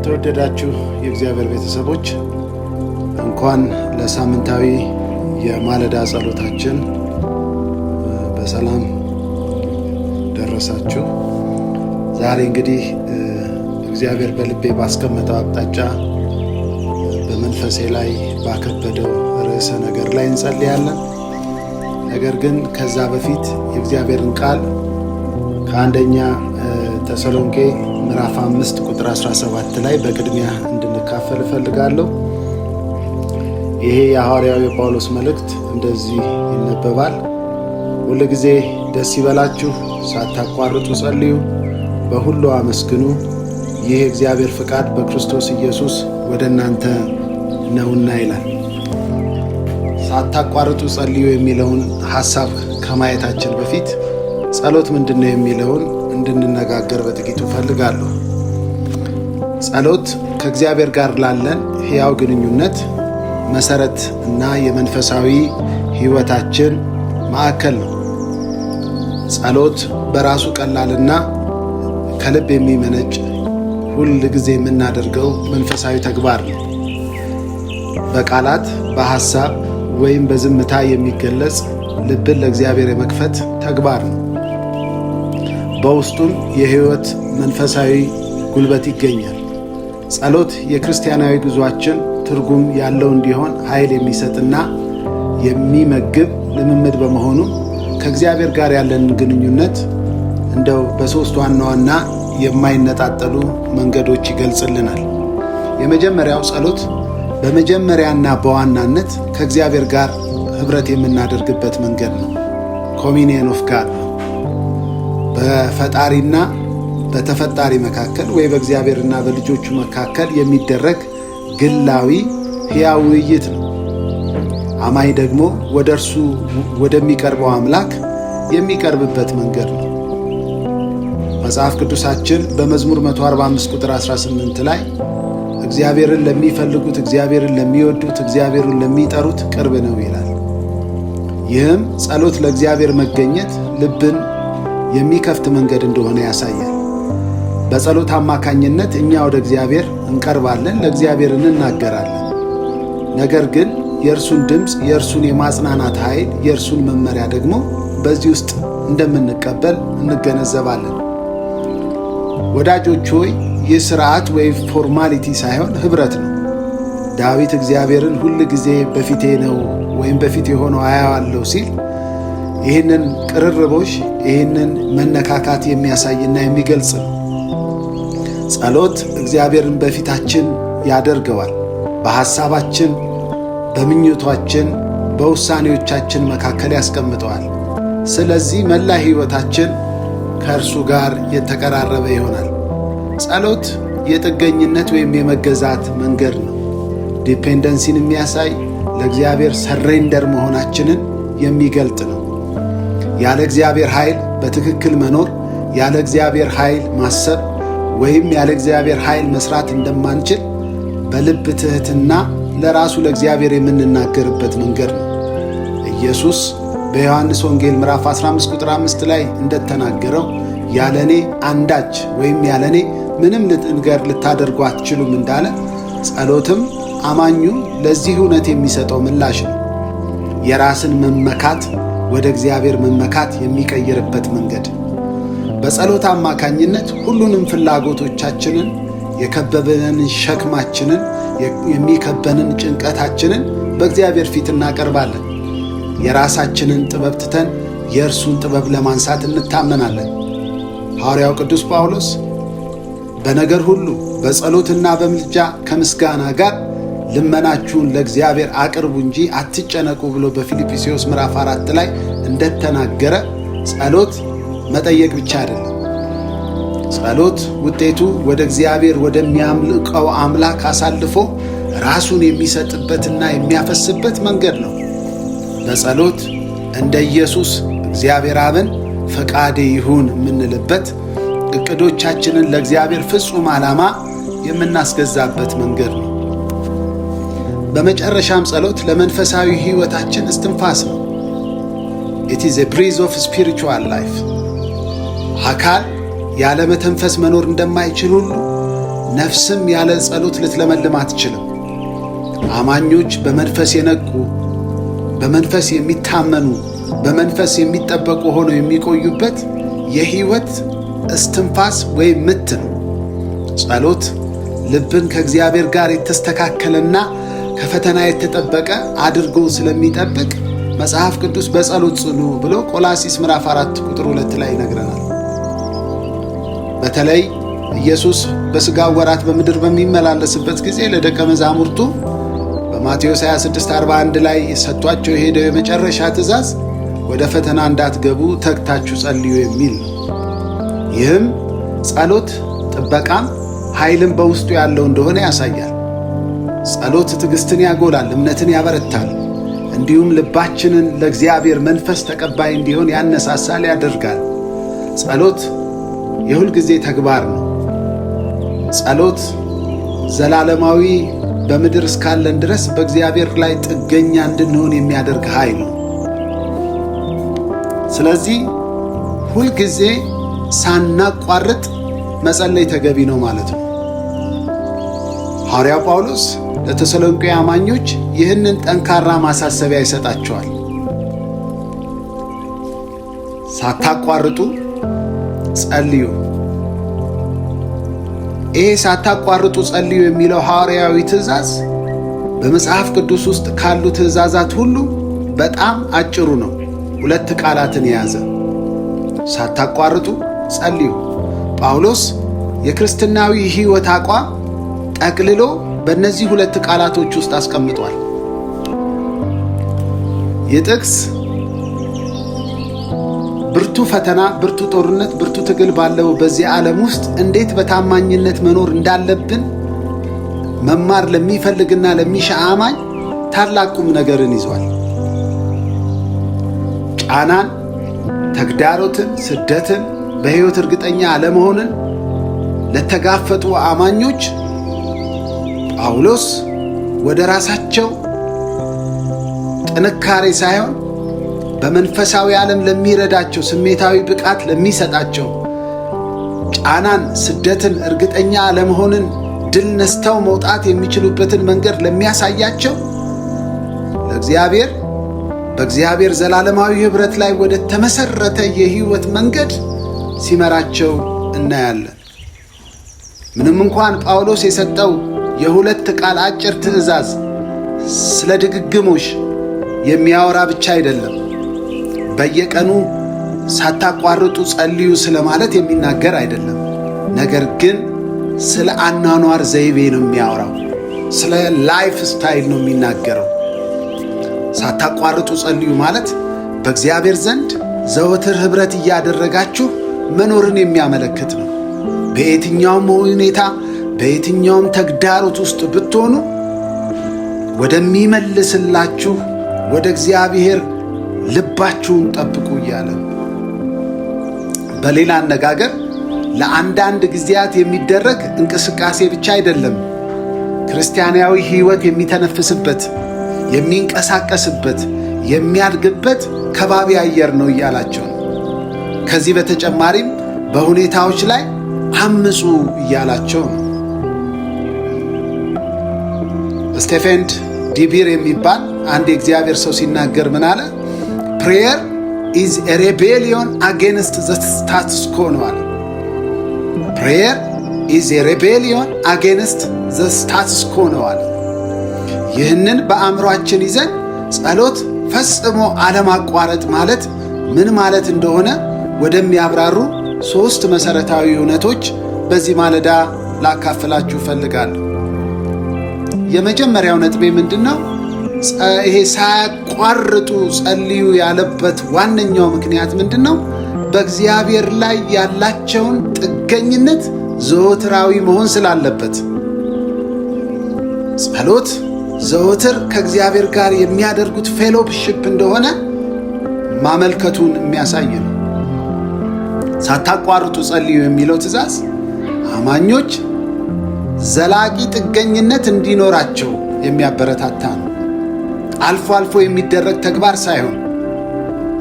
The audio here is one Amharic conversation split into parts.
የተወደዳችሁ የእግዚአብሔር ቤተሰቦች እንኳን ለሳምንታዊ የማለዳ ጸሎታችን በሰላም ደረሳችሁ። ዛሬ እንግዲህ እግዚአብሔር በልቤ ባስቀመጠው አቅጣጫ በመንፈሴ ላይ ባከበደው ርዕሰ ነገር ላይ እንጸልያለን። ነገር ግን ከዛ በፊት የእግዚአብሔርን ቃል ከአንደኛ ተሰሎንቄ ምዕራፍ 5 ቁጥር 17 ላይ በቅድሚያ እንድንካፈል እፈልጋለሁ። ይሄ የሐዋርያው የጳውሎስ መልእክት እንደዚህ ይነበባል። ሁል ጊዜ ደስ ይበላችሁ፣ ሳታቋርጡ ጸልዩ፣ በሁሉ አመስግኑ፣ ይህ የእግዚአብሔር ፍቃድ በክርስቶስ ኢየሱስ ወደ እናንተ ነውና ይላል። ሳታቋርጡ ጸልዩ የሚለውን ሐሳብ ከማየታችን በፊት ጸሎት ምንድነው የሚለውን እንድንነጋገር በጥቂቱ ፈልጋለሁ። ጸሎት ከእግዚአብሔር ጋር ላለን ሕያው ግንኙነት መሰረት እና የመንፈሳዊ ሕይወታችን ማዕከል ነው። ጸሎት በራሱ ቀላልና ከልብ የሚመነጭ ሁል ጊዜ የምናደርገው መንፈሳዊ ተግባር ነው። በቃላት በሐሳብ ወይም በዝምታ የሚገለጽ ልብን ለእግዚአብሔር የመክፈት ተግባር ነው። በውስጡም የሕይወት መንፈሳዊ ጉልበት ይገኛል። ጸሎት የክርስቲያናዊ ጉዟችን ትርጉም ያለው እንዲሆን ኃይል የሚሰጥና የሚመግብ ልምምድ በመሆኑ ከእግዚአብሔር ጋር ያለንን ግንኙነት እንደው በሦስት ዋና ዋና የማይነጣጠሉ መንገዶች ይገልጽልናል። የመጀመሪያው ጸሎት በመጀመሪያና በዋናነት ከእግዚአብሔር ጋር ኅብረት የምናደርግበት መንገድ ነው። ኮሚኒየን ኦፍ ጋድ ነው። በፈጣሪና በተፈጣሪ መካከል ወይ በእግዚአብሔርና በልጆቹ መካከል የሚደረግ ግላዊ ሕያው ውይይት ነው። አማኝ ደግሞ ወደ እርሱ ወደሚቀርበው አምላክ የሚቀርብበት መንገድ ነው። መጽሐፍ ቅዱሳችን በመዝሙር 145 ቁጥር 18 ላይ እግዚአብሔርን ለሚፈልጉት፣ እግዚአብሔርን ለሚወዱት፣ እግዚአብሔርን ለሚጠሩት ቅርብ ነው ይላል። ይህም ጸሎት ለእግዚአብሔር መገኘት ልብን የሚከፍት መንገድ እንደሆነ ያሳያል። በጸሎት አማካኝነት እኛ ወደ እግዚአብሔር እንቀርባለን፣ ለእግዚአብሔር እንናገራለን። ነገር ግን የእርሱን ድምፅ፣ የእርሱን የማጽናናት ኃይል፣ የእርሱን መመሪያ ደግሞ በዚህ ውስጥ እንደምንቀበል እንገነዘባለን። ወዳጆች ሆይ ይህ ሥርዓት ወይም ፎርማሊቲ ሳይሆን ኅብረት ነው። ዳዊት እግዚአብሔርን ሁል ጊዜ በፊቴ ነው ወይም በፊቴ ሆኖ አያዋለሁ ሲል ይህንን ቅርርቦሽ፣ ይህንን መነካካት የሚያሳይና የሚገልጽ ነው። ጸሎት እግዚአብሔርን በፊታችን ያደርገዋል። በሐሳባችን፣ በምኞታችን፣ በውሳኔዎቻችን መካከል ያስቀምጠዋል። ስለዚህ መላ ሕይወታችን ከእርሱ ጋር የተቀራረበ ይሆናል። ጸሎት የጥገኝነት ወይም የመገዛት መንገድ ነው። ዲፔንደንሲን የሚያሳይ ለእግዚአብሔር ሰሬንደር መሆናችንን የሚገልጥ ነው። ያለ እግዚአብሔር ኃይል በትክክል መኖር፣ ያለ እግዚአብሔር ኃይል ማሰብ ወይም ያለ እግዚአብሔር ኃይል መስራት እንደማንችል በልብ ትሕትና ለራሱ ለእግዚአብሔር የምንናገርበት መንገድ ነው። ኢየሱስ በዮሐንስ ወንጌል ምዕራፍ 15 ቁጥር 5 ላይ እንደተናገረው ያለኔ አንዳች ወይም ያለኔ ምንም ነገር ልታደርጉ አትችሉም እንዳለ፣ ጸሎትም አማኙ ለዚህ እውነት የሚሰጠው ምላሽ ነው። የራስን መመካት ወደ እግዚአብሔር መመካት የሚቀይርበት መንገድ። በጸሎት አማካኝነት ሁሉንም ፍላጎቶቻችንን፣ የከበበንን ሸክማችንን፣ የሚከበንን ጭንቀታችንን በእግዚአብሔር ፊት እናቀርባለን። የራሳችንን ጥበብ ትተን የእርሱን ጥበብ ለማንሳት እንታመናለን። ሐዋርያው ቅዱስ ጳውሎስ በነገር ሁሉ በጸሎትና በምልጃ ከምስጋና ጋር ልመናችሁን ለእግዚአብሔር አቅርቡ እንጂ አትጨነቁ ብሎ በፊልጵስዩስ ምዕራፍ 4 ላይ እንደተናገረ ጸሎት መጠየቅ ብቻ አይደለም። ጸሎት ውጤቱ ወደ እግዚአብሔር ወደሚያምልከው አምላክ አሳልፎ ራሱን የሚሰጥበትና የሚያፈስበት መንገድ ነው። በጸሎት እንደ ኢየሱስ እግዚአብሔር አብን ፈቃዴ ይሁን የምንልበት፣ እቅዶቻችንን ለእግዚአብሔር ፍጹም ዓላማ የምናስገዛበት መንገድ ነው። በመጨረሻም ጸሎት ለመንፈሳዊ ሕይወታችን እስትንፋስ ነው። it is a breath of spiritual life። አካል ያለ መተንፈስ መኖር እንደማይችል ሁሉ ነፍስም ያለ ጸሎት ልትለመልም አትችልም። አማኞች በመንፈስ የነቁ፣ በመንፈስ የሚታመኑ፣ በመንፈስ የሚጠበቁ ሆነው የሚቆዩበት የሕይወት እስትንፋስ ወይም ምት ነው። ጸሎት ልብን ከእግዚአብሔር ጋር የተስተካከለና ከፈተና የተጠበቀ አድርጎ ስለሚጠብቅ መጽሐፍ ቅዱስ በጸሎት ጽኑ ብሎ ቆላስይስ ምዕራፍ 4 ቁጥር 2 ላይ ይነግረናል። በተለይ ኢየሱስ በሥጋው ወራት በምድር በሚመላለስበት ጊዜ ለደቀ መዛሙርቱ በማቴዎስ 26:41 ላይ ሰጥቷቸው የሄደው የመጨረሻ ትእዛዝ ወደ ፈተና እንዳትገቡ ተግታችሁ ጸልዩ የሚል ነው። ይህም ጸሎት ጥበቃም ኃይልም በውስጡ ያለው እንደሆነ ያሳያል። ጸሎት ትዕግስትን ያጎላል፣ እምነትን ያበረታል፣ እንዲሁም ልባችንን ለእግዚአብሔር መንፈስ ተቀባይ እንዲሆን ያነሳሳል፣ ያደርጋል። ጸሎት የሁል ጊዜ ተግባር ነው። ጸሎት ዘላለማዊ በምድር እስካለን ድረስ በእግዚአብሔር ላይ ጥገኛ እንድንሆን የሚያደርግ ኃይል ነው። ስለዚህ ሁል ጊዜ ሳናቋርጥ መጸለይ ተገቢ ነው ማለት ነው። ሐዋርያው ጳውሎስ ለተሰሎንቄ አማኞች ይህንን ጠንካራ ማሳሰቢያ ይሰጣቸዋል። ሳታቋርጡ ጸልዩ። ይሄ ሳታቋርጡ ጸልዩ የሚለው ሐዋርያዊ ትእዛዝ በመጽሐፍ ቅዱስ ውስጥ ካሉ ትእዛዛት ሁሉ በጣም አጭሩ ነው። 2 ቃላትን የያዘ ሳታቋርጡ ጸልዩ። ጳውሎስ የክርስትናዊ ሕይወት አቋም ጠቅልሎ በእነዚህ 2 ቃላቶች ውስጥ አስቀምጧል። ይህ ጥቅስ ብርቱ ፈተና፣ ብርቱ ጦርነት፣ ብርቱ ትግል ባለው በዚህ ዓለም ውስጥ እንዴት በታማኝነት መኖር እንዳለብን መማር ለሚፈልግና ለሚሻ አማኝ ታላቅ ቁም ነገርን ይዟል። ጫናን፣ ተግዳሮትን፣ ስደትን፣ በሕይወት እርግጠኛ አለመሆንን ለተጋፈጡ አማኞች ጳውሎስ ወደ ራሳቸው ጥንካሬ ሳይሆን በመንፈሳዊ ዓለም ለሚረዳቸው ስሜታዊ ብቃት ለሚሰጣቸው ጫናን፣ ስደትን፣ እርግጠኛ አለመሆንን ድል ነስተው መውጣት የሚችሉበትን መንገድ ለሚያሳያቸው በእግዚአብሔር ዘላለማዊ ኅብረት ላይ ወደ ተመሠረተ የሕይወት መንገድ ሲመራቸው እናያለን። ምንም እንኳን ጳውሎስ የሰጠው የ2 ቃል አጭር ትእዛዝ ስለ ድግግሞሽ የሚያወራ ብቻ አይደለም። በየቀኑ ሳታቋርጡ ጸልዩ ስለማለት የሚናገር አይደለም። ነገር ግን ስለ አኗኗር ዘይቤ ነው የሚያወራው። ስለ ላይፍ ስታይል ነው የሚናገረው። ሳታቋርጡ ጸልዩ ማለት በእግዚአብሔር ዘንድ ዘወትር ኅብረት እያደረጋችሁ መኖርን የሚያመለክት ነው። በየትኛውም ሁኔታ በየትኛውም ተግዳሮት ውስጥ ብትሆኑ ወደሚመልስላችሁ ወደ እግዚአብሔር ልባችሁን ጠብቁ እያለ፣ በሌላ አነጋገር ለአንዳንድ ጊዜያት የሚደረግ እንቅስቃሴ ብቻ አይደለም ክርስቲያናዊ ሕይወት የሚተነፍስበት፣ የሚንቀሳቀስበት፣ የሚያድግበት ከባቢ አየር ነው እያላቸው ነው። ከዚህ በተጨማሪም በሁኔታዎች ላይ አምፁ እያላቸው ነው። ስቴፈን ዲቢር የሚባል አንድ የእግዚአብሔር ሰው ሲናገር ምን አለ? ፕሬየር ኢዝ ኤ ሬቤሊዮን አጌንስት ዘ ስታትስ ኮ ነው አለ። ፕሬየር ኢዝ ኤ ሬቤሊዮን አጌንስት ዘ ስታትስ ኮ ነው አለ። ይህንን በአእምሯችን ይዘን ጸሎት ፈጽሞ አለማቋረጥ ማለት ምን ማለት እንደሆነ ወደሚያብራሩ 3 መሠረታዊ እውነቶች በዚህ ማለዳ ላካፍላችሁ እፈልጋለሁ። የመጀመሪያው ነጥቤ ምንድነው? ይሄ ሳያቋርጡ ጸልዩ ያለበት ዋነኛው ምክንያት ምንድነው? በእግዚአብሔር ላይ ያላቸውን ጥገኝነት ዘወትራዊ መሆን ስላለበት። ጸሎት ዘወትር ከእግዚአብሔር ጋር የሚያደርጉት ፌሎሺፕ እንደሆነ ማመልከቱን የሚያሳይ ነው። ሳታቋርጡ ጸልዩ የሚለው ትእዛዝ አማኞች ዘላቂ ጥገኝነት እንዲኖራቸው የሚያበረታታ ነው። አልፎ አልፎ የሚደረግ ተግባር ሳይሆን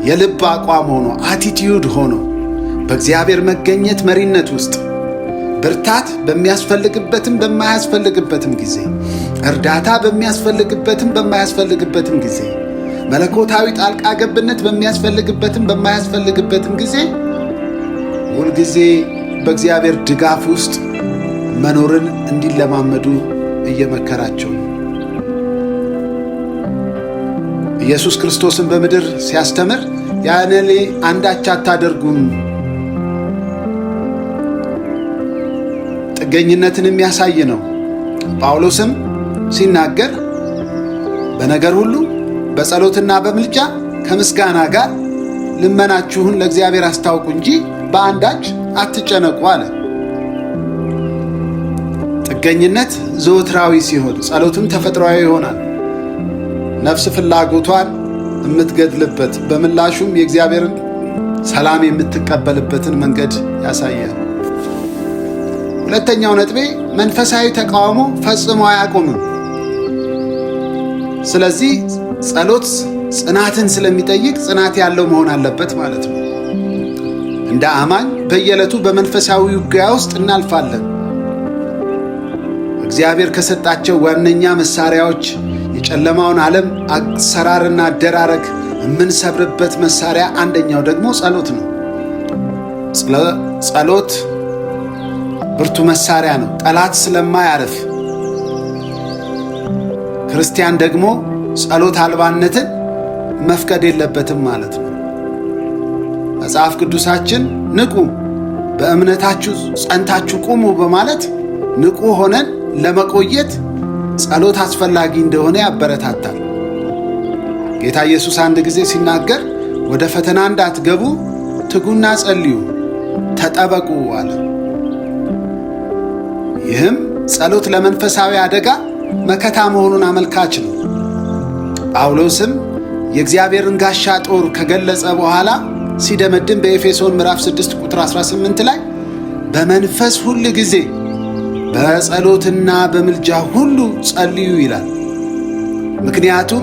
የልብ አቋም ሆኖ አቲቲዩድ ሆኖ በእግዚአብሔር መገኘት መሪነት ውስጥ ብርታት በሚያስፈልግበትም በማያስፈልግበትም ጊዜ፣ እርዳታ በሚያስፈልግበትም በማያስፈልግበትም ጊዜ፣ መለኮታዊ ጣልቃ ገብነት በሚያስፈልግበትም በማያስፈልግበትም ጊዜ ሁልጊዜ በእግዚአብሔር ድጋፍ ውስጥ መኖርን እንዲለማመዱ እየመከራቸው ነው። ኢየሱስ ክርስቶስን በምድር ሲያስተምር ያለ እኔ አንዳች አታደርጉም፣ ጥገኝነትን የሚያሳይ ነው። ጳውሎስም ሲናገር በነገር ሁሉ በጸሎትና በምልጃ ከምስጋና ጋር ልመናችሁን ለእግዚአብሔር አስታውቁ እንጂ በአንዳች አትጨነቁ አለ። ጥገኝነት ዘወትራዊ ሲሆን ጸሎትም ተፈጥሯዊ ይሆናል። ነፍስ ፍላጎቷን የምትገድልበት በምላሹም የእግዚአብሔርን ሰላም የምትቀበልበትን መንገድ ያሳያል። ሁለተኛው ነጥቤ መንፈሳዊ ተቃውሞ ፈጽሞ አያቆምም። ስለዚህ ጸሎት ጽናትን ስለሚጠይቅ ጽናት ያለው መሆን አለበት ማለት ነው። እንደ አማኝ በየዕለቱ በመንፈሳዊ ውጊያ ውስጥ እናልፋለን። እግዚአብሔር ከሰጣቸው ዋነኛ መሳሪያዎች የጨለማውን ዓለም አሰራርና አደራረግ የምንሰብርበት መሳሪያ አንደኛው ደግሞ ጸሎት ነው። ጸሎት ብርቱ መሳሪያ ነው፣ ጠላት ስለማያርፍ። ክርስቲያን ደግሞ ጸሎት አልባነትን መፍቀድ የለበትም ማለት ነው። መጽሐፍ ቅዱሳችን ንቁ፣ በእምነታችሁ ጸንታችሁ ቁሙ በማለት ንቁ ሆነን ለመቆየት ጸሎት አስፈላጊ እንደሆነ ያበረታታል። ጌታ ኢየሱስ አንድ ጊዜ ሲናገር ወደ ፈተና እንዳትገቡ ትጉና ጸልዩ፣ ተጠበቁ አለ። ይህም ጸሎት ለመንፈሳዊ አደጋ መከታ መሆኑን አመልካች ነው። ጳውሎስም የእግዚአብሔርን ጋሻ ጦር ከገለጸ በኋላ ሲደመድም በኤፌሶን ምዕራፍ 6 ቁጥር 18 ላይ በመንፈስ ሁል ጊዜ በጸሎትና በምልጃ ሁሉ ጸልዩ ይላል። ምክንያቱም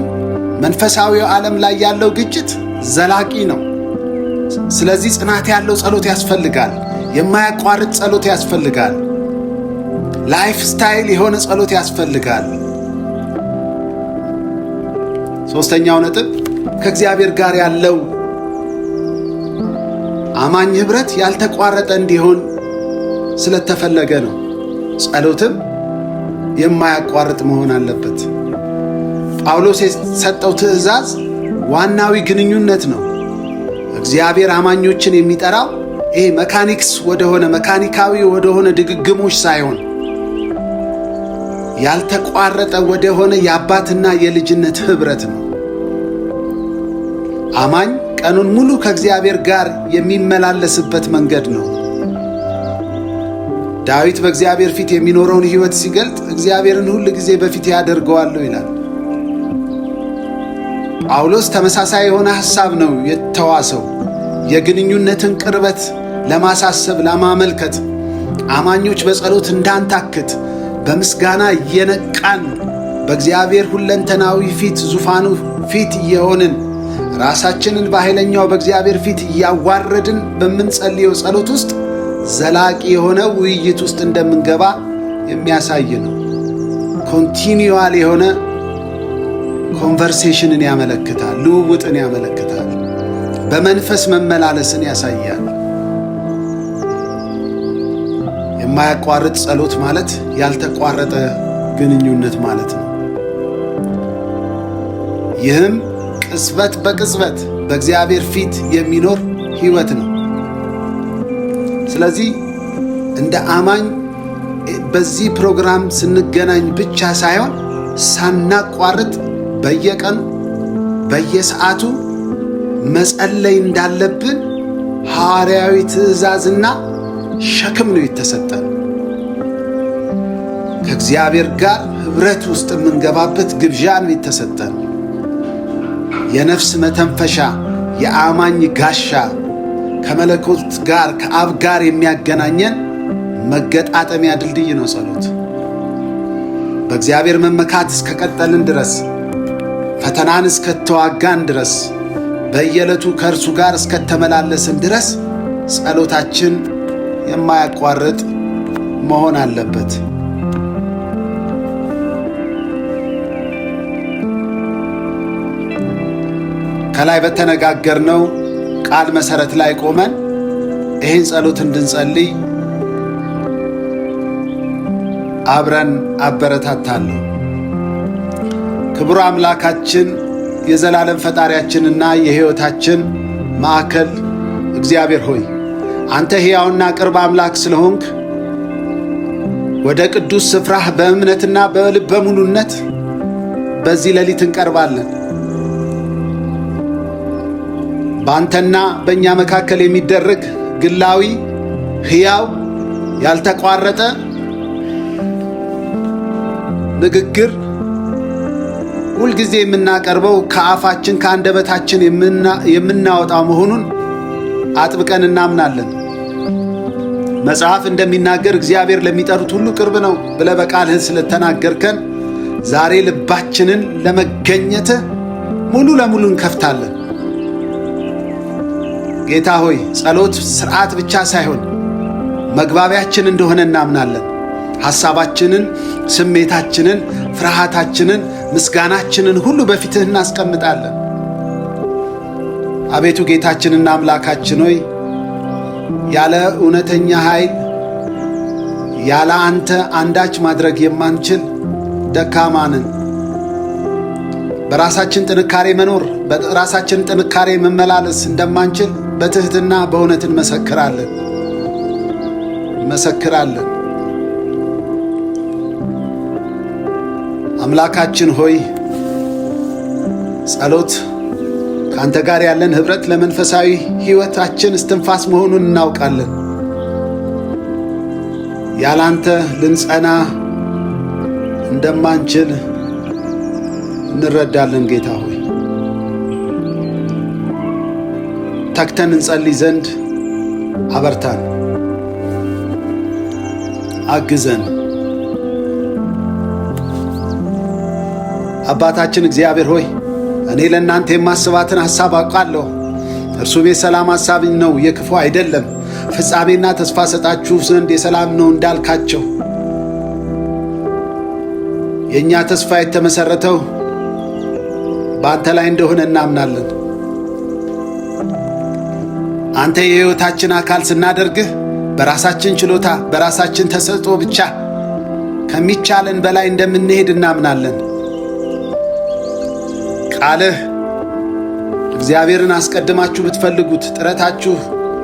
መንፈሳዊው ዓለም ላይ ያለው ግጭት ዘላቂ ነው። ስለዚህ ጽናት ያለው ጸሎት ያስፈልጋል። የማያቋርጥ ጸሎት ያስፈልጋል። ላይፍ ስታይል የሆነ ጸሎት ያስፈልጋል። ሶስተኛው ነጥብ ከእግዚአብሔር ጋር ያለው አማኝ ኅብረት ያልተቋረጠ እንዲሆን ስለተፈለገ ነው። ጸሎትም የማያቋርጥ መሆን አለበት። ጳውሎስ የሰጠው ትእዛዝ ዋናዊ ግንኙነት ነው። እግዚአብሔር አማኞችን የሚጠራው ይሄ መካኒካዊ ወደሆነ ድግግሞች ሳይሆን ያልተቋረጠ ወደሆነ የአባትና የልጅነት ኅብረት ነው። አማኝ ቀኑን ሙሉ ከእግዚአብሔር ጋር የሚመላለስበት መንገድ ነው። ዳዊት በእግዚአብሔር ፊት የሚኖረውን ሕይወት ሲገልጥ እግዚአብሔርን ሁል ጊዜ በፊት ያደርገዋለሁ ይላል። ጳውሎስ ተመሳሳይ የሆነ ሐሳብ ነው የተዋሰው። የግንኙነትን ቅርበት ለማሳሰብ ለማመልከት አማኞች በጸሎት እንዳንታክት በምስጋና እየነቃን በእግዚአብሔር ሁለንተናዊ ፊት ዙፋኑ ፊት እየሆንን ራሳችንን በኃይለኛው በእግዚአብሔር ፊት እያዋረድን በምንጸልየው ጸሎት ውስጥ ዘላቂ የሆነ ውይይት ውስጥ እንደምንገባ የሚያሳይ ነው። ኮንቲኒዩዋል የሆነ ኮንቨርሴሽንን ያመለክታል፣ ልውውጥን ያመለክታል፣ በመንፈስ መመላለስን ያሳያል። የማያቋርጥ ጸሎት ማለት ያልተቋረጠ ግንኙነት ማለት ነው። ይህም ቅጽበት በቅጽበት በእግዚአብሔር ፊት የሚኖር ሕይወት ነው። ስለዚህ እንደ አማኝ በዚህ ፕሮግራም ስንገናኝ ብቻ ሳይሆን ሳናቋርጥ በየቀኑ በየሰዓቱ መጸለይ እንዳለብን ሐዋርያዊ ትእዛዝና ሸክም ነው የተሰጠን። ከእግዚአብሔር ጋር ኅብረት ውስጥ የምንገባበት ግብዣ ነው የተሰጠን። የነፍስ መተንፈሻ፣ የአማኝ ጋሻ፣ ከመለኮት ጋር ከአብ ጋር የሚያገናኘን መገጣጠሚያ ድልድይ ነው ጸሎት። በእግዚአብሔር መመካት እስከቀጠልን ድረስ፣ ፈተናን እስከተዋጋን ድረስ፣ በየዕለቱ ከእርሱ ጋር እስከተመላለስን ድረስ ጸሎታችን የማያቋርጥ መሆን አለበት። ከላይ በተነጋገርነው ቃል መሰረት ላይ ቆመን ይህን ጸሎት እንድንጸልይ አብረን አበረታታለሁ። ክቡር አምላካችን የዘላለም ፈጣሪያችንና የሕይወታችን ማዕከል እግዚአብሔር ሆይ አንተ ሕያውና ቅርብ አምላክ ስለሆንክ ወደ ቅዱስ ስፍራህ በእምነትና በልበ ሙሉነት በዚህ ሌሊት እንቀርባለን። በአንተና በእኛ መካከል የሚደረግ ግላዊ ሕያው ያልተቋረጠ ንግግር ሁልጊዜ የምናቀርበው ከአፋችን ከአንደበታችን የምናወጣው መሆኑን አጥብቀን እናምናለን። መጽሐፍ እንደሚናገር እግዚአብሔር ለሚጠሩት ሁሉ ቅርብ ነው ብለህ በቃልህ ስለተናገርከን ዛሬ ልባችንን ለመገኘትህ ሙሉ ለሙሉ እንከፍታለን። ጌታ ሆይ ጸሎት ሥርዓት ብቻ ሳይሆን መግባቢያችን እንደሆነ እናምናለን። ሐሳባችንን፣ ስሜታችንን፣ ፍርሃታችንን፣ ምስጋናችንን ሁሉ በፊትህ እናስቀምጣለን። አቤቱ ጌታችንና አምላካችን ሆይ ያለ እውነተኛ ኃይል ያለ አንተ አንዳች ማድረግ የማንችል ደካማ ነን። በራሳችን ጥንካሬ መኖር በራሳችን ጥንካሬ መመላለስ እንደማንችል በትህትና በእውነት እንመሰክራለን። አምላካችን ሆይ ጸሎት ከአንተ ጋር ያለን ኅብረት ለመንፈሳዊ ሕይወታችን እስትንፋስ መሆኑን እናውቃለን። ያላንተ ልንጸና እንደማንችል እንረዳለን። ጌታ ሆይ ተግተን እንጸልይ ዘንድ አበርታን፣ አግዘን። አባታችን እግዚአብሔር ሆይ እኔ ለእናንተ የማስባትን ሐሳብ አውቃለሁ፣ እርሱም የሰላም ሐሳብ ነው፣ የክፉ አይደለም፣ ፍጻሜና ተስፋ ሰጣችሁ ዘንድ የሰላም ነው እንዳልካቸው የእኛ ተስፋ የተመሠረተው በአንተ ላይ እንደሆነ እናምናለን። አንተ የሕይወታችን አካል ስናደርግህ በራሳችን ችሎታ በራሳችን ተሰጥኦ ብቻ ከሚቻለን በላይ እንደምንሄድ እናምናለን። ቃልህ እግዚአብሔርን አስቀድማችሁ ብትፈልጉት ጥረታችሁ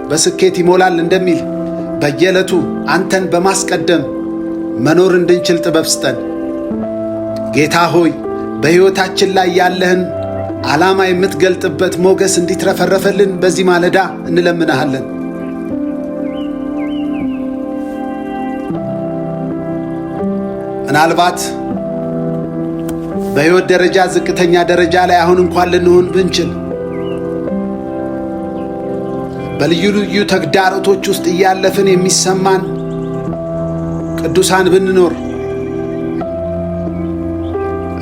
በስኬት ይሞላል እንደሚል በየዕለቱ አንተን በማስቀደም መኖር እንድንችል ጥበብ ስጠን። ጌታ ሆይ በሕይወታችን ላይ ያለህን ዓላማ የምትገልጥበት ሞገስ እንዲትረፈረፈልን በዚህ ማለዳ እንለምንሃለን። ምናልባት በሕይወት ደረጃ ዝቅተኛ ደረጃ ላይ አሁን እንኳን ልንሆን ብንችል በልዩ ልዩ ተግዳሮቶች ውስጥ እያለፍን የሚሰማን ቅዱሳን ብንኖር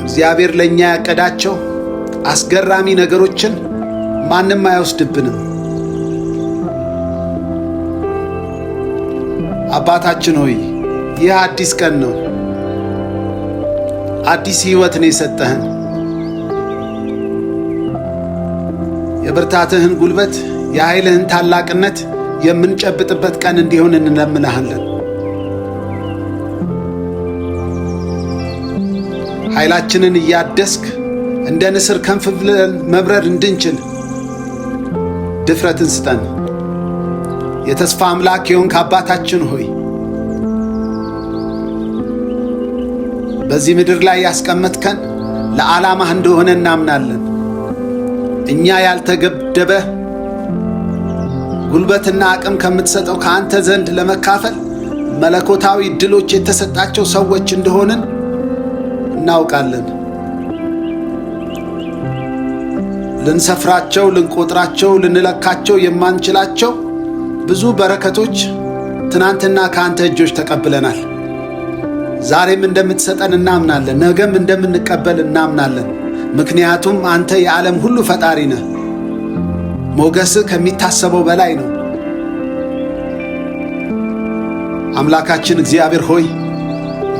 እግዚአብሔር ለእኛ ያቀዳቸው አስገራሚ ነገሮችን ማንም አይወስድብንም። አባታችን ሆይ ይህ አዲስ ቀን ነው። አዲስ ሕይወት ነው የሰጠህን። የብርታትህን ጉልበት የኃይልህን ታላቅነት የምንጨብጥበት ቀን እንዲሆን እንለምንሃለን። ኃይላችንን እያደስክ እንደ ንስር ክንፍ ብለን መብረር እንድንችል ድፍረትን ስጠን። የተስፋ አምላክ የሆንክ አባታችን ሆይ በዚህ ምድር ላይ ያስቀመጥከን ለዓላማህ እንደሆነ እናምናለን። እኛ ያልተገደበ ጉልበትና አቅም ከምትሰጠው ከአንተ ዘንድ ለመካፈል መለኮታዊ ድሎች የተሰጣቸው ሰዎች እንደሆንን እናውቃለን። ልንሰፍራቸው፣ ልንቆጥራቸው፣ ልንለካቸው የማንችላቸው ብዙ በረከቶች ትናንትና ከአንተ እጆች ተቀብለናል። ዛሬም እንደምትሰጠን እናምናለን። ነገም እንደምንቀበል እናምናለን። ምክንያቱም አንተ የዓለም ሁሉ ፈጣሪ ነህ። ሞገስህ ከሚታሰበው በላይ ነው። አምላካችን እግዚአብሔር ሆይ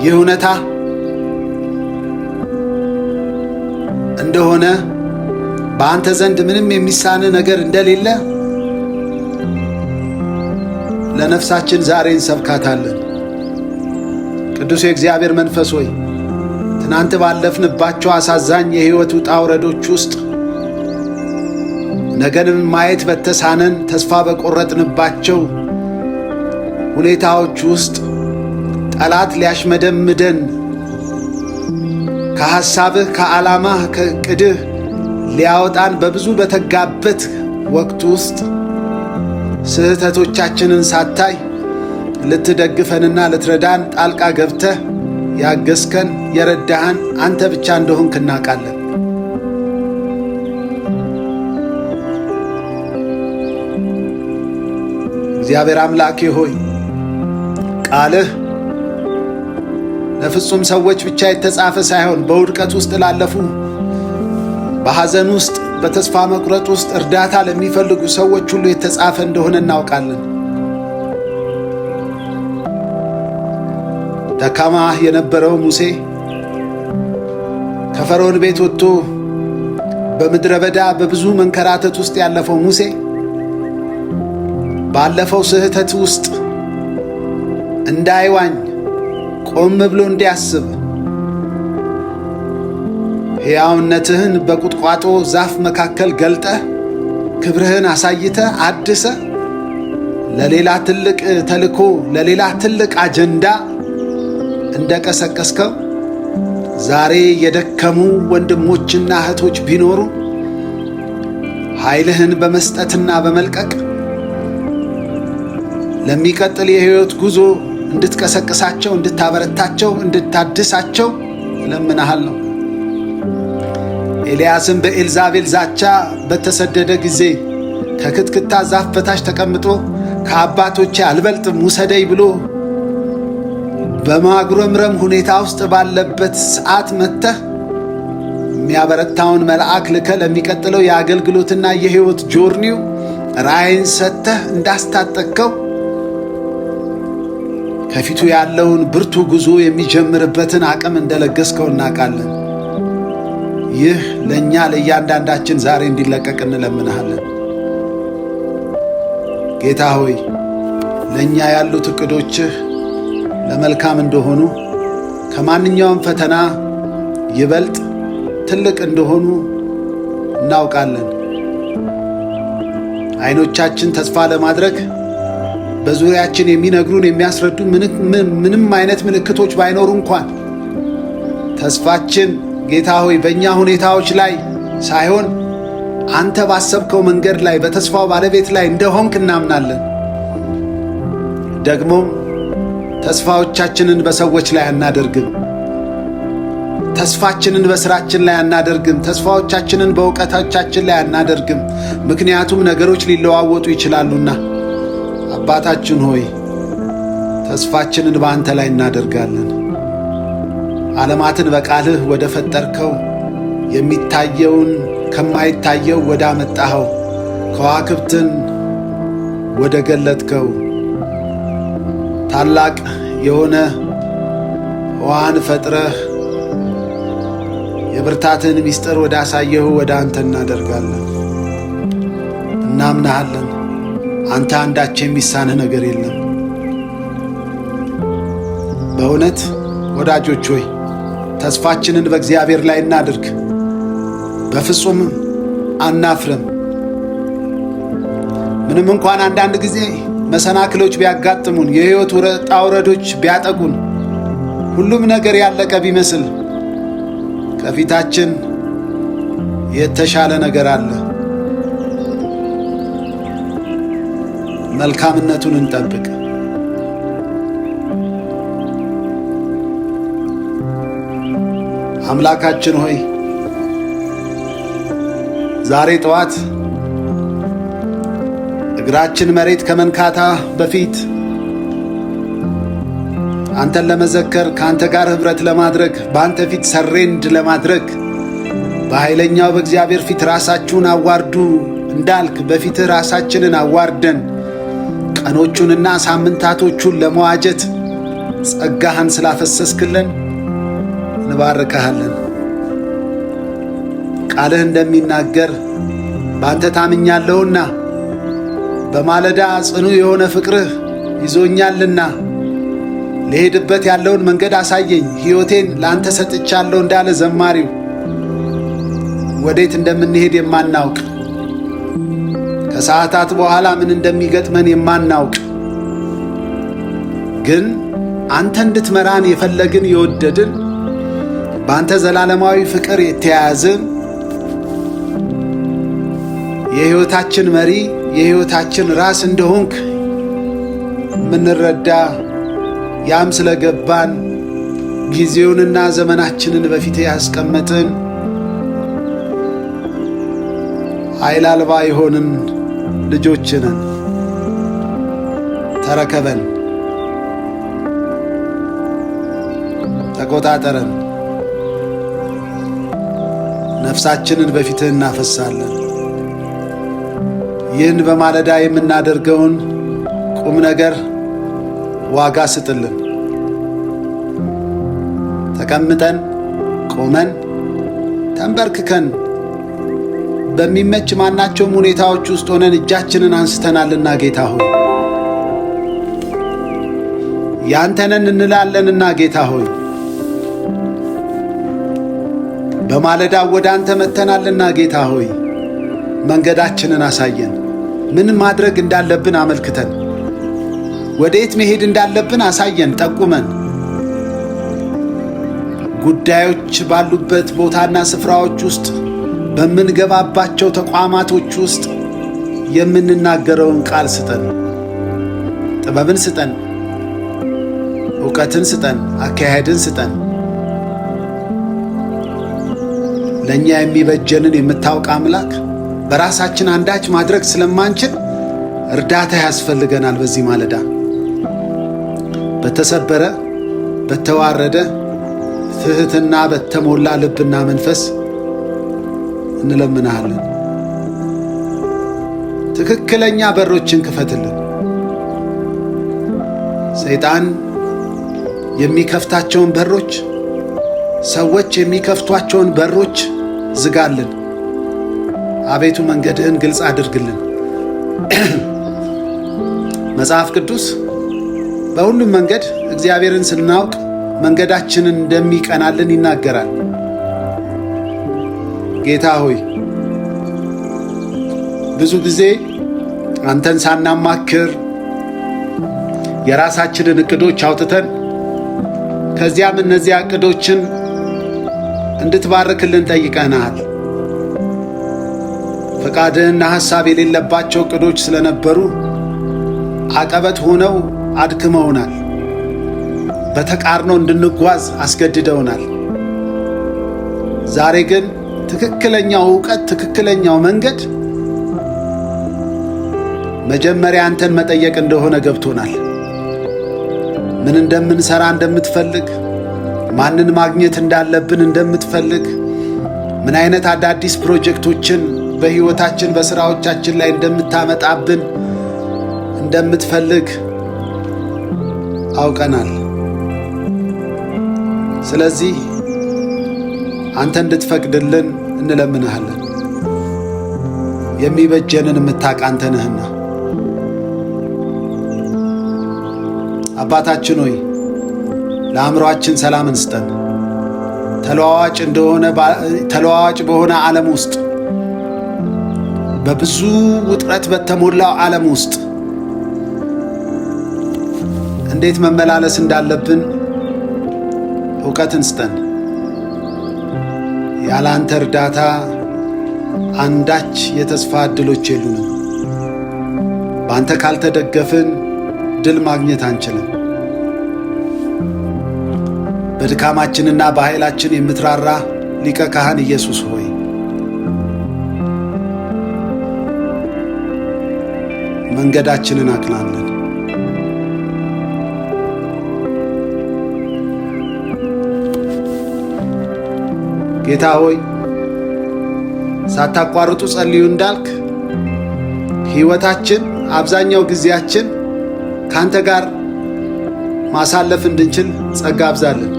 ይህ እውነታ እንደሆነ በአንተ ዘንድ ምንም የሚሳን ነገር እንደሌለ ለነፍሳችን ዛሬ እንሰብካታለን። ቅዱስ የእግዚአብሔር መንፈስ ሆይ ትናንት ባለፍንባቸው አሳዛኝ የሕይወት ውጣ ውረዶች ውስጥ ነገንም ማየት በተሳነን ተስፋ በቆረጥንባቸው ሁኔታዎች ውስጥ ጠላት ሊያሽመደምደን ከሐሳብህ ከዓላማህ ከዕቅድህ ሊያወጣን በብዙ በተጋበት ወቅት ውስጥ ስህተቶቻችንን ሳታይ ልትደግፈንና ልትረዳን ጣልቃ ገብተህ ያገዝከን የረዳህን አንተ ብቻ እንደሆንክ እናውቃለን። እግዚአብሔር አምላኬ ሆይ ቃልህ ለፍጹም ሰዎች ብቻ የተጻፈ ሳይሆን በውድቀት ውስጥ ላለፉ፣ በሐዘን ውስጥ፣ በተስፋ መቁረጥ ውስጥ እርዳታ ለሚፈልጉ ሰዎች ሁሉ የተጻፈ እንደሆነ እናውቃለን። ደካማ የነበረው ሙሴ ከፈርዖን ቤት ወጥቶ በምድረ በዳ በብዙ መንከራተት ውስጥ ያለፈው ሙሴ ባለፈው ስህተት ውስጥ እንዳይዋኝ ቆም ብሎ እንዲያስብ ሕያውነትህን በቁጥቋጦ ዛፍ መካከል ገልጠህ ክብርህን አሳይተህ አድሰህ ለሌላ ትልቅ ተልእኮ ለሌላ ትልቅ አጀንዳ እንደቀሰቀስከው ዛሬ የደከሙ ወንድሞችና እህቶች ቢኖሩ ኃይልህን በመስጠትና በመልቀቅ ለሚቀጥል የሕይወት ጉዞ እንድትቀሰቅሳቸው፣ እንድታበረታቸው፣ እንድታድሳቸው እለምንሃለሁ። ኤልያስም በኤልዛቤል ዛቻ በተሰደደ ጊዜ ከክትክታ ዛፍ በታች ተቀምጦ ከአባቶቼ አልበልጥም ውሰደኝ ብሎ በማጉረምረም ሁኔታ ውስጥ ባለበት ሰዓት መጥተህ የሚያበረታውን መልአክ ልከህ ለሚቀጥለው የአገልግሎትና የሕይወት ጆርኒው ራእይን ሰጥተህ እንዳስታጠቅከው ከፊቱ ያለውን ብርቱ ጉዞ የሚጀምርበትን አቅም እንደለገስከው እናውቃለን። ይህ ለእኛ ለእያንዳንዳችን ዛሬ እንዲለቀቅ እንለምንሃለን። ጌታ ሆይ ለእኛ ያሉት ዕቅዶችህ ለመልካም እንደሆኑ ከማንኛውም ፈተና ይበልጥ ትልቅ እንደሆኑ እናውቃለን። ዓይኖቻችን ተስፋ ለማድረግ በዙሪያችን የሚነግሩን የሚያስረዱ ምንም አይነት ምልክቶች ባይኖሩ እንኳን ተስፋችን ጌታ ሆይ በእኛ ሁኔታዎች ላይ ሳይሆን አንተ ባሰብከው መንገድ ላይ በተስፋው ባለቤት ላይ እንደሆንክ እናምናለን። ደግሞም ተስፋዎቻችንን በሰዎች ላይ አናደርግም። ተስፋችንን በሥራችን ላይ አናደርግም። ተስፋዎቻችንን በእውቀቶቻችን ላይ አናደርግም። ምክንያቱም ነገሮች ሊለዋወጡ ይችላሉና። አባታችን ሆይ ተስፋችንን በአንተ ላይ እናደርጋለን። ዓለማትን በቃልህ ወደ ፈጠርከው፣ የሚታየውን ከማይታየው ወደ አመጣኸው፣ ከዋክብትን ወደ ገለጥከው፣ ታላቅ የሆነ ሕዋን ፈጥረህ የብርታትን ምስጢር ወደ አሳየሁ ወደ አንተ እናደርጋለን። እናምናሃለን። አንተ አንዳች የሚሳንህ ነገር የለም። በእውነት ወዳጆች ሆይ ተስፋችንን በእግዚአብሔር ላይ እናድርግ። በፍጹም አናፍርም። ምንም እንኳን አንዳንድ ጊዜ መሰናክሎች ቢያጋጥሙን፣ የሕይወት ውጣ ውረዶች ቢያጠቁን፣ ሁሉም ነገር ያለቀ ቢመስል ከፊታችን የተሻለ ነገር አለ። መልካምነቱን እንጠብቅ። አምላካችን ሆይ ዛሬ ጠዋት እግራችን መሬት ከመንካታ በፊት አንተን ለመዘከር ከአንተ ጋር ኅብረት ለማድረግ በአንተ ፊት ሰሬንድ ለማድረግ በኃይለኛው በእግዚአብሔር ፊት ራሳችሁን አዋርዱ እንዳልክ በፊትህ ራሳችንን አዋርደን ቀኖቹንና ሳምንታቶቹን ለመዋጀት ጸጋህን ስላፈሰስክልን እንባርከሃለን። ቃልህ እንደሚናገር በአንተ ታምኛለሁና በማለዳ ጽኑ የሆነ ፍቅርህ ይዞኛልና ልሄድበት ያለውን መንገድ አሳየኝ፣ ሕይወቴን ለአንተ ሰጥቻለሁ እንዳለ ዘማሪው ወዴት እንደምንሄድ የማናውቅ ከሰዓታት በኋላ ምን እንደሚገጥመን የማናውቅ ግን አንተ እንድትመራን የፈለግን የወደድን በአንተ ዘላለማዊ ፍቅር የተያያዝን የሕይወታችን መሪ የሕይወታችን ራስ እንደሆንክ ምንረዳ ያም ስለገባን ጊዜውንና ዘመናችንን በፊት ያስቀመጥን ኃይል አልባ የሆንን ልጆችንን ተረከበን፣ ተቆጣጠረን። ነፍሳችንን በፊትህ እናፈሳለን። ይህን በማለዳ የምናደርገውን ቁም ነገር ዋጋ ስጥልን። ተቀምጠን፣ ቆመን፣ ተንበርክከን በሚመች ማናቸውም ሁኔታዎች ውስጥ ሆነን እጃችንን አንስተናልና ጌታ ሆይ ያንተነን እንላለንና ጌታ ሆይ በማለዳ ወደ አንተ መተናልና ጌታ ሆይ መንገዳችንን አሳየን። ምን ማድረግ እንዳለብን አመልክተን፣ ወዴት መሄድ እንዳለብን አሳየን፣ ጠቁመን። ጉዳዮች ባሉበት ቦታና ስፍራዎች ውስጥ በምንገባባቸው ተቋማቶች ውስጥ የምንናገረውን ቃል ስጠን። ጥበብን ስጠን፣ ዕውቀትን ስጠን፣ አካሄድን ስጠን። ለእኛ የሚበጀንን የምታውቅ አምላክ በራሳችን አንዳች ማድረግ ስለማንችል እርዳታ ያስፈልገናል። በዚህ ማለዳ በተሰበረ በተዋረደ ትሕትና በተሞላ ልብና መንፈስ እንለምንሃለን። ትክክለኛ በሮችን ክፈትልን። ሰይጣን የሚከፍታቸውን በሮች፣ ሰዎች የሚከፍቷቸውን በሮች ዝጋልን። አቤቱ መንገድህን ግልጽ አድርግልን። መጽሐፍ ቅዱስ በሁሉም መንገድ እግዚአብሔርን ስናውቅ መንገዳችንን እንደሚቀናልን ይናገራል። ጌታ ሆይ ብዙ ጊዜ አንተን ሳናማክር የራሳችንን ዕቅዶች አውጥተን ከዚያም እነዚያ ዕቅዶችን እንድትባርክልን ጠይቀናል። ፈቃድህና ሐሳብ የሌለባቸው ዕቅዶች ስለነበሩ አቀበት ሆነው አድክመውናል። በተቃርኖ እንድንጓዝ አስገድደውናል። ዛሬ ግን ትክክለኛው ዕውቀት፣ ትክክለኛው መንገድ መጀመሪያ አንተን መጠየቅ እንደሆነ ገብቶናል። ምን እንደምንሰራ እንደምትፈልግ፣ ማንን ማግኘት እንዳለብን እንደምትፈልግ፣ ምን አይነት አዳዲስ ፕሮጀክቶችን በሕይወታችን በሥራዎቻችን ላይ እንደምታመጣብን እንደምትፈልግ አውቀናል። ስለዚህ አንተ እንድትፈቅድልን እንለምንሃለን። የሚበጀንን የምታውቅ አንተ ነህና አባታችን ሆይ ለአእምሮአችን ሰላምን ስጠን። ተለዋዋጭ በሆነ ዓለም ውስጥ በብዙ ውጥረት በተሞላው ዓለም ውስጥ እንዴት መመላለስ እንዳለብን ዕውቀትን ስጠን። ያለ አንተ እርዳታ አንዳች የተስፋ ዕድሎች የሉንም። በአንተ ካልተደገፍን ድል ማግኘት አንችልም። በድካማችንና በኃይላችን የምትራራ ሊቀ ካህን ኢየሱስ ሆይ መንገዳችንን አቅናለን። ጌታ ሆይ ሳታቋርጡ ጸልዩ እንዳልክ ሕይወታችን፣ አብዛኛው ጊዜያችን ካንተ ጋር ማሳለፍ እንድንችል ጸጋ አብዛልን።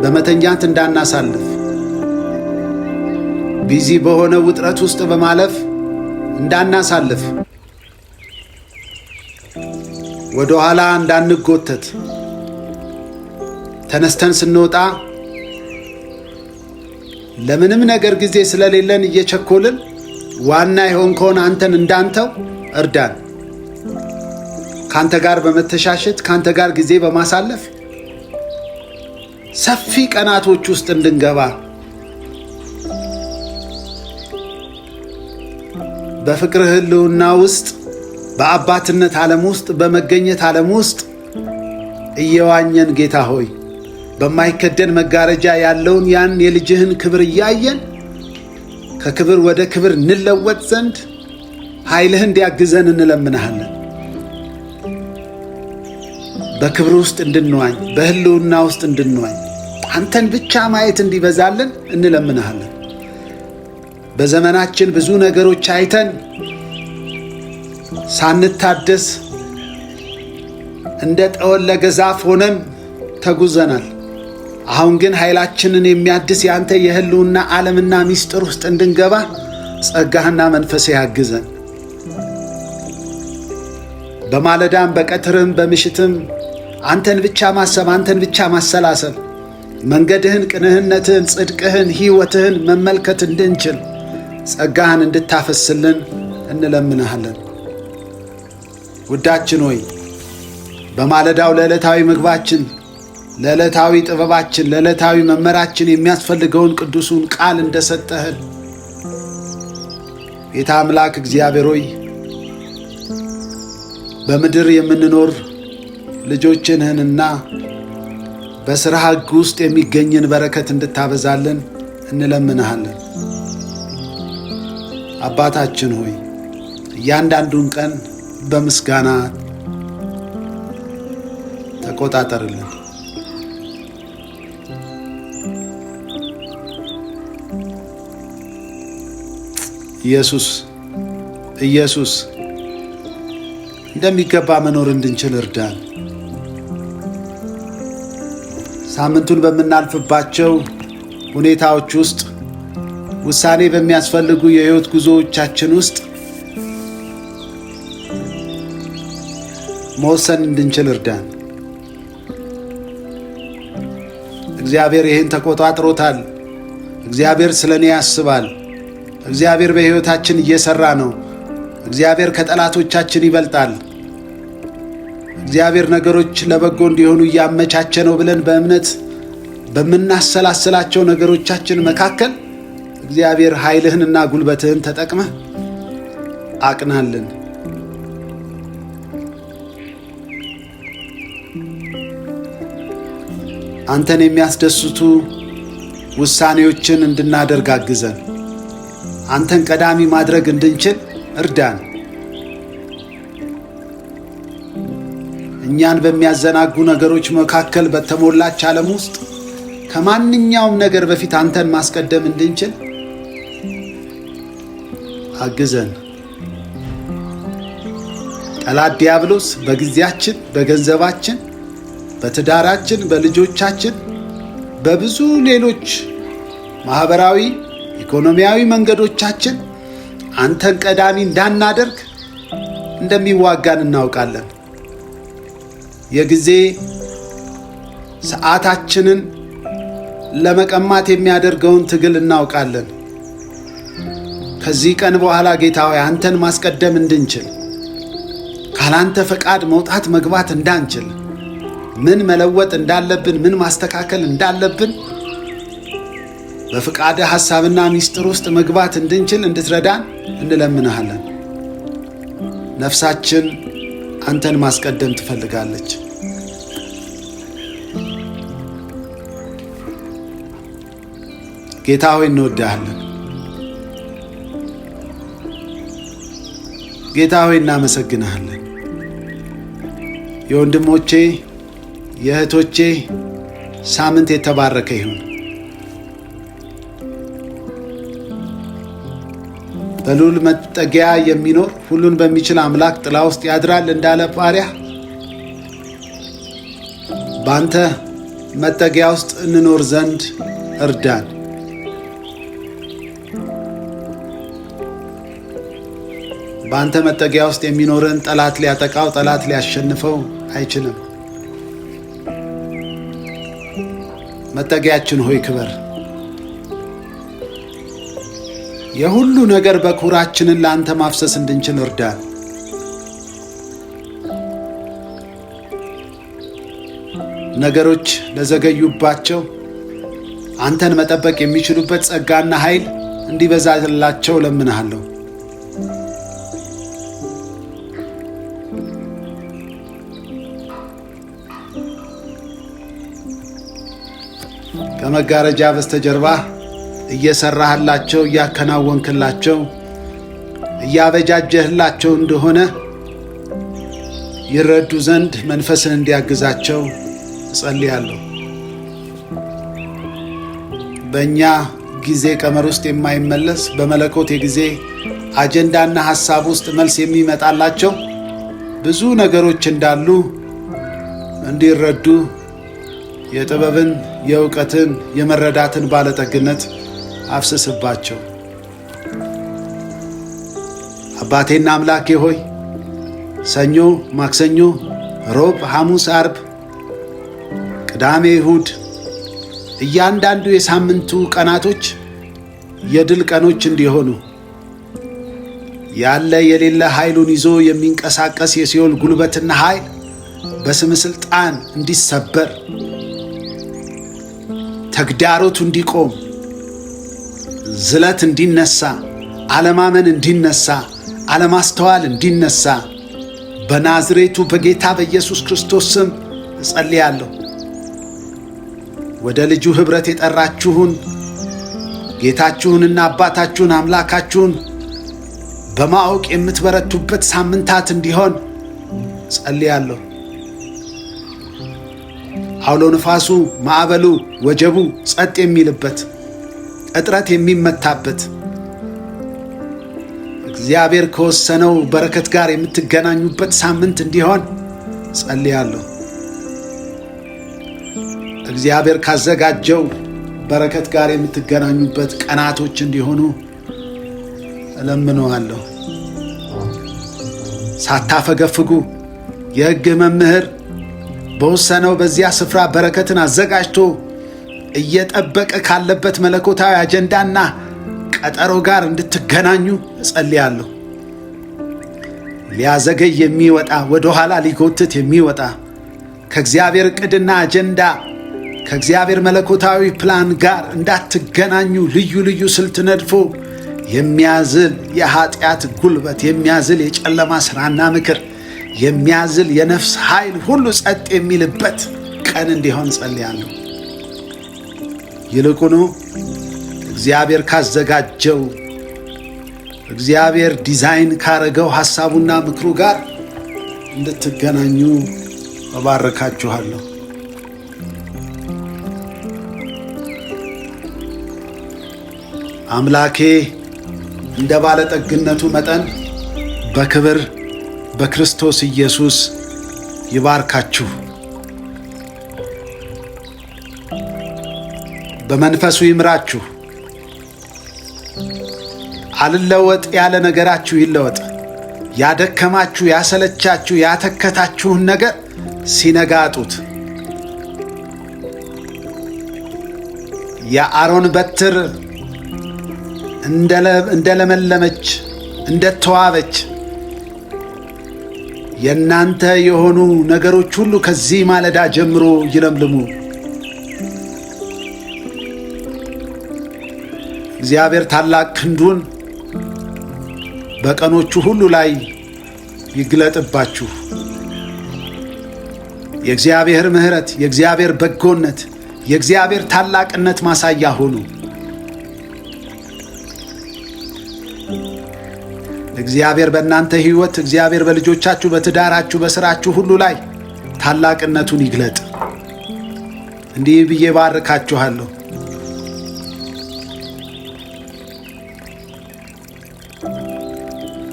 በመተኛት እንዳናሳልፍ፣ ቢዚ በሆነ ውጥረት ውስጥ በማለፍ እንዳናሳልፍ፣ ወደ ኋላ እንዳንጎተት፣ ተነስተን ስንወጣ ለምንም ነገር ጊዜ ስለሌለን እየቸኮልን ዋና የሆንከውን አንተን እንዳንተው እርዳን። ካንተ ጋር በመተሻሸት ካንተ ጋር ጊዜ በማሳለፍ ሰፊ ቀናቶች ውስጥ እንድንገባ፣ በፍቅር ህልውና ውስጥ በአባትነት ዓለም ውስጥ በመገኘት ዓለም ውስጥ እየዋኘን ጌታ ሆይ በማይከደን መጋረጃ ያለውን ያን የልጅህን ክብር እያየን ከክብር ወደ ክብር እንለወጥ ዘንድ ኃይልህ እንዲያግዘን እንለምንሃለን። በክብር ውስጥ እንድንዋኝ፣ በህልውና ውስጥ እንድንዋኝ፣ አንተን ብቻ ማየት እንዲበዛልን እንለምንሃለን። በዘመናችን ብዙ ነገሮች አይተን ሳንታደስ እንደ ጠወለገ ዛፍ ሆነን ተጉዘናል። አሁን ግን ኃይላችንን የሚያድስ የአንተ የህልውና ዓለምና ምስጢር ውስጥ እንድንገባ ጸጋህና መንፈስ ያግዘን። በማለዳም በቀትርም በምሽትም አንተን ብቻ ማሰብ፣ አንተን ብቻ ማሰላሰል፣ መንገድህን፣ ቅንህነትህን፣ ጽድቅህን፣ ሕይወትህን መመልከት እንድንችል ጸጋህን እንድታፈስልን እንለምንሃለን። ውዳችን ሆይ በማለዳው ለዕለታዊ ምግባችን፣ ለዕለታዊ ጥበባችን፣ ለዕለታዊ መመራችን የሚያስፈልገውን ቅዱሱን ቃል እንደሰጠህን ጌታ አምላክ እግዚአብሔር ሆይ በምድር የምንኖር ልጆችንህንና በሥራ ሕግ ውስጥ የሚገኝን በረከት እንድታበዛልን እንለምንሃለን። አባታችን ሆይ እያንዳንዱን ቀን በምስጋና ተቆጣጠርልን። ኢየሱስ እንደሚገባ መኖር እንድንችል እርዳን። ሳምንቱን በምናልፍባቸው ሁኔታዎች ውስጥ ውሳኔ በሚያስፈልጉ የሕይወት ጉዞዎቻችን ውስጥ መወሰን እንድንችል እርዳን። እግዚአብሔር ይህን ተቆጣጥሮታል። እግዚአብሔር ስለ እኔ ያስባል። እግዚአብሔር በሕይወታችን እየሠራ ነው። እግዚአብሔር ከጠላቶቻችን ይበልጣል። እግዚአብሔር ነገሮች ለበጎ እንዲሆኑ እያመቻቸ ነው ብለን በእምነት በምናሰላስላቸው ነገሮቻችን መካከል እግዚአብሔር ኃይልህንና ጉልበትህን ተጠቅመህ አቅናልን። አንተን የሚያስደስቱ ውሳኔዎችን እንድናደርግ አግዘን። አንተን ቀዳሚ ማድረግ እንድንችል እርዳን። እኛን በሚያዘናጉ ነገሮች መካከል በተሞላች ዓለም ውስጥ ከማንኛውም ነገር በፊት አንተን ማስቀደም እንድንችል አግዘን። ጠላት ዲያብሎስ በጊዜያችን፣ በገንዘባችን፣ በትዳራችን፣ በልጆቻችን፣ በብዙ ሌሎች ማህበራዊ፣ ኢኮኖሚያዊ መንገዶቻችን አንተን ቀዳሚ እንዳናደርግ እንደሚዋጋን እናውቃለን። የጊዜ ሰዓታችንን ለመቀማት የሚያደርገውን ትግል እናውቃለን። ከዚህ ቀን በኋላ ጌታ ሆይ አንተን ማስቀደም እንድንችል፣ ካላንተ ፈቃድ መውጣት መግባት እንዳንችል፣ ምን መለወጥ እንዳለብን፣ ምን ማስተካከል እንዳለብን በፍቃደ ሐሳብና ምስጢር ውስጥ መግባት እንድንችል እንድትረዳን እንለምንሃለን። ነፍሳችን አንተን ማስቀደም ትፈልጋለች። ጌታ ሆይ እንወድሃለን። ጌታ ሆይ እናመሰግንሃለን። የወንድሞቼ የእህቶቼ ሳምንት የተባረከ ይሁን። በልዑል መጠጊያ የሚኖር ሁሉን በሚችል አምላክ ጥላ ውስጥ ያድራል እንዳለ ባሪያ በአንተ መጠጊያ ውስጥ እንኖር ዘንድ እርዳን። በአንተ መጠጊያ ውስጥ የሚኖርን ጠላት ሊያጠቃው፣ ጠላት ሊያሸንፈው አይችልም። መጠጊያችን ሆይ ክበር። የሁሉ ነገር በኩራችንን ለአንተ ማፍሰስ እንድንችል እርዳን። ነገሮች ለዘገዩባቸው አንተን መጠበቅ የሚችሉበት ጸጋና ኃይል እንዲበዛላቸው ለምንሃለሁ። ከመጋረጃ በስተጀርባ እየሰራህላቸው፣ እያከናወንክላቸው፣ እያበጃጀህላቸው እንደሆነ ይረዱ ዘንድ መንፈስን እንዲያግዛቸው እጸልያለሁ። በእኛ ጊዜ ቀመር ውስጥ የማይመለስ በመለኮት የጊዜ አጀንዳና ሐሳብ ውስጥ መልስ የሚመጣላቸው ብዙ ነገሮች እንዳሉ እንዲረዱ የጥበብን፣ የእውቀትን፣ የመረዳትን ባለጠግነት አፍስስባቸው። አባቴና አምላኬ ሆይ ሰኞ፣ ማክሰኞ፣ ሮብ፣ ሐሙስ፣ አርብ፣ ቅዳሜ፣ እሁድ እያንዳንዱ የሳምንቱ ቀናቶች የድል ቀኖች እንዲሆኑ ያለ የሌለ ኃይሉን ይዞ የሚንቀሳቀስ የሲኦል ጉልበትና ኃይል በስም ሥልጣን እንዲሰበር፣ ተግዳሮቱ እንዲቆም፣ ዝለት እንዲነሳ፣ አለማመን እንዲነሳ፣ አለማስተዋል እንዲነሳ በናዝሬቱ በጌታ በኢየሱስ ክርስቶስ ስም እጸልያለሁ። ወደ ልጁ ኅብረት የጠራችሁን ጌታችሁንና አባታችሁን አምላካችሁን በማወቅ የምትበረቱበት ሳምንታት እንዲሆን ጸልያለሁ። አውሎ ንፋሱ፣ ማዕበሉ፣ ወጀቡ ጸጥ የሚልበት፣ እጥረት የሚመታበት፣ እግዚአብሔር ከወሰነው በረከት ጋር የምትገናኙበት ሳምንት እንዲሆን ጸልያለሁ። እግዚአብሔር ካዘጋጀው በረከት ጋር የምትገናኙበት ቀናቶች እንዲሆኑ እለምነዋለሁ። ሳታፈገፍጉ የሕግ መምህር በወሰነው በዚያ ስፍራ በረከትን አዘጋጅቶ እየጠበቀ ካለበት መለኮታዊ አጀንዳና ቀጠሮ ጋር እንድትገናኙ እጸልያለሁ። ሊያዘገይ የሚወጣ ወደ ኋላ ሊጎትት የሚወጣ ከእግዚአብሔር ዕቅድና አጀንዳ ከእግዚአብሔር መለኮታዊ ፕላን ጋር እንዳትገናኙ ልዩ ልዩ ስልት ነድፎ የሚያዝል የኃጢአት ጉልበት፣ የሚያዝል የጨለማ ሥራና ምክር፣ የሚያዝል የነፍስ ኃይል ሁሉ ጸጥ የሚልበት ቀን እንዲሆን ጸልያለሁ። ይልቁኑ እግዚአብሔር ካዘጋጀው እግዚአብሔር ዲዛይን ካረገው ሐሳቡና ምክሩ ጋር እንድትገናኙ እባርካችኋለሁ። አምላኬ እንደ ባለጠግነቱ መጠን በክብር በክርስቶስ ኢየሱስ ይባርካችሁ። በመንፈሱ ይምራችሁ። አልለወጥ ያለ ነገራችሁ ይለወጥ። ያደከማችሁ፣ ያሰለቻችሁ፣ ያተከታችሁን ነገር ሲነጋ አጡት። የአሮን በትር እንደለመለመች እንደተዋበች የእናንተ የሆኑ ነገሮች ሁሉ ከዚህ ማለዳ ጀምሮ ይለምልሙ። እግዚአብሔር ታላቅ ክንዱን በቀኖቹ ሁሉ ላይ ይግለጥባችሁ። የእግዚአብሔር ምሕረት፣ የእግዚአብሔር በጎነት፣ የእግዚአብሔር ታላቅነት ማሳያ ሆኑ። እግዚአብሔር በእናንተ ሕይወት፣ እግዚአብሔር በልጆቻችሁ፣ በትዳራችሁ፣ በሥራችሁ ሁሉ ላይ ታላቅነቱን ይግለጥ። እንዲህ ብዬ ባርካችኋለሁ።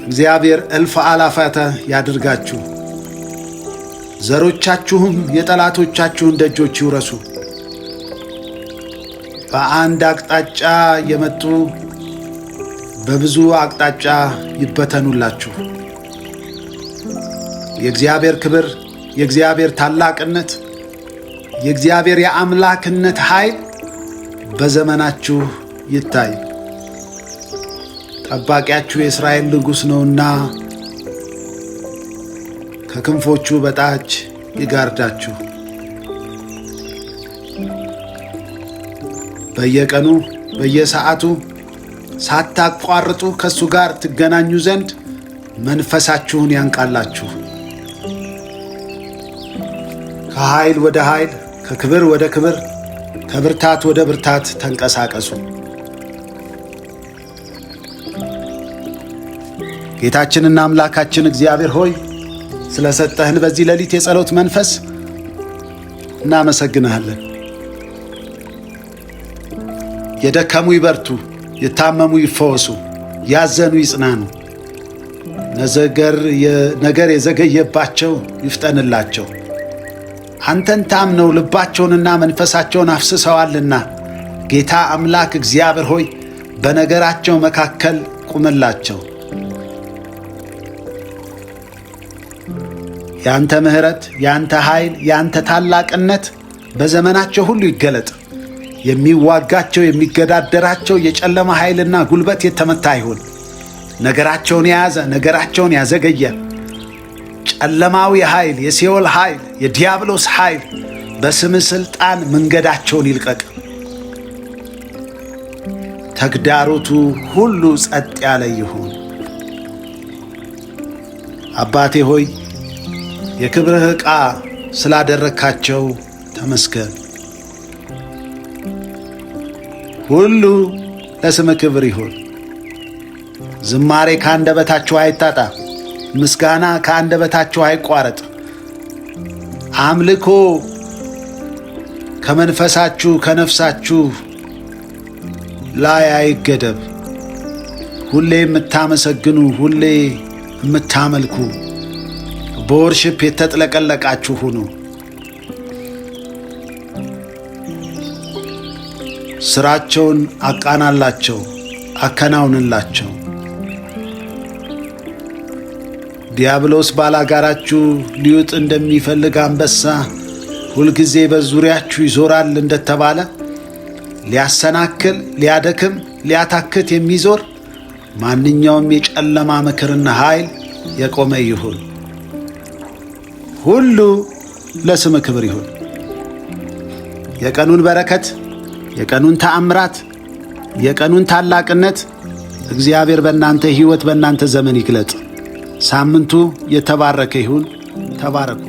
እግዚአብሔር እልፍ አላፋት ያድርጋችሁ። ዘሮቻችሁም የጠላቶቻችሁን ደጆች ይውረሱ። በአንድ አቅጣጫ የመጡ በብዙ አቅጣጫ ይበተኑላችሁ። የእግዚአብሔር ክብር፣ የእግዚአብሔር ታላቅነት፣ የእግዚአብሔር የአምላክነት ኃይል በዘመናችሁ ይታይ። ጠባቂያችሁ የእስራኤል ንጉሥ ነውና ከክንፎቹ በታች ይጋርዳችሁ። በየቀኑ በየሰዓቱ ሳታቋርጡ ከእሱ ጋር ትገናኙ ዘንድ መንፈሳችሁን ያንቃላችሁ። ከኃይል ወደ ኃይል፣ ከክብር ወደ ክብር፣ ከብርታት ወደ ብርታት ተንቀሳቀሱ። ጌታችንና አምላካችን እግዚአብሔር ሆይ ስለ ሰጠህን በዚህ ሌሊት የጸሎት መንፈስ እናመሰግንሃለን። የደከሙ ይበርቱ፣ የታመሙ ይፈወሱ፣ ያዘኑ ይጽናኑ፣ ነገር የዘገየባቸው ይፍጠንላቸው። አንተን ታምነው ልባቸውንና መንፈሳቸውን አፍስሰዋልና ጌታ አምላክ እግዚአብሔር ሆይ በነገራቸው መካከል ቁምላቸው። ያንተ ምሕረት፣ ያንተ ኃይል፣ ያንተ ታላቅነት በዘመናቸው ሁሉ ይገለጥ። የሚዋጋቸው የሚገዳደራቸው የጨለማ ኃይልና ጉልበት የተመታ ይሁን። ነገራቸውን የያዘ ነገራቸውን ያዘገየ ጨለማዊ ኃይል፣ የሲኦል ኃይል፣ የዲያብሎስ ኃይል በስምህ ሥልጣን መንገዳቸውን ይልቀቅ። ተግዳሮቱ ሁሉ ጸጥ ያለ ይሁን። አባቴ ሆይ የክብርህ ዕቃ ስላደረግካቸው ተመስገን። ሁሉ ለስምህ ክብር ይሁን። ዝማሬ ከአንደበታችሁ አይታጣ፣ ምስጋና ከአንደበታችሁ አይቋረጥ። አምልኮ ከመንፈሳችሁ ከነፍሳችሁ ላይ አይገደብ። ሁሌ የምታመሰግኑ፣ ሁሌ የምታመልኩ፣ በወርሽፕ የተጥለቀለቃችሁ ሁኑ። ሥራቸውን አቃናላቸው፣ አከናውንላቸው። ዲያብሎስ ባላጋራችሁ ሊውጥ እንደሚፈልግ አንበሳ ሁልጊዜ በዙሪያችሁ ይዞራል እንደተባለ ሊያሰናክል፣ ሊያደክም፣ ሊያታክት የሚዞር ማንኛውም የጨለማ ምክርና ኃይል የቆመ ይሁን። ሁሉ ለስምህ ክብር ይሁን። የቀኑን በረከት፣ የቀኑን ተአምራት፣ የቀኑን ታላቅነት እግዚአብሔር በእናንተ ሕይወት በእናንተ ዘመን ይግለጥ። ሳምንቱ የተባረከ ይሁን። ተባረኩ።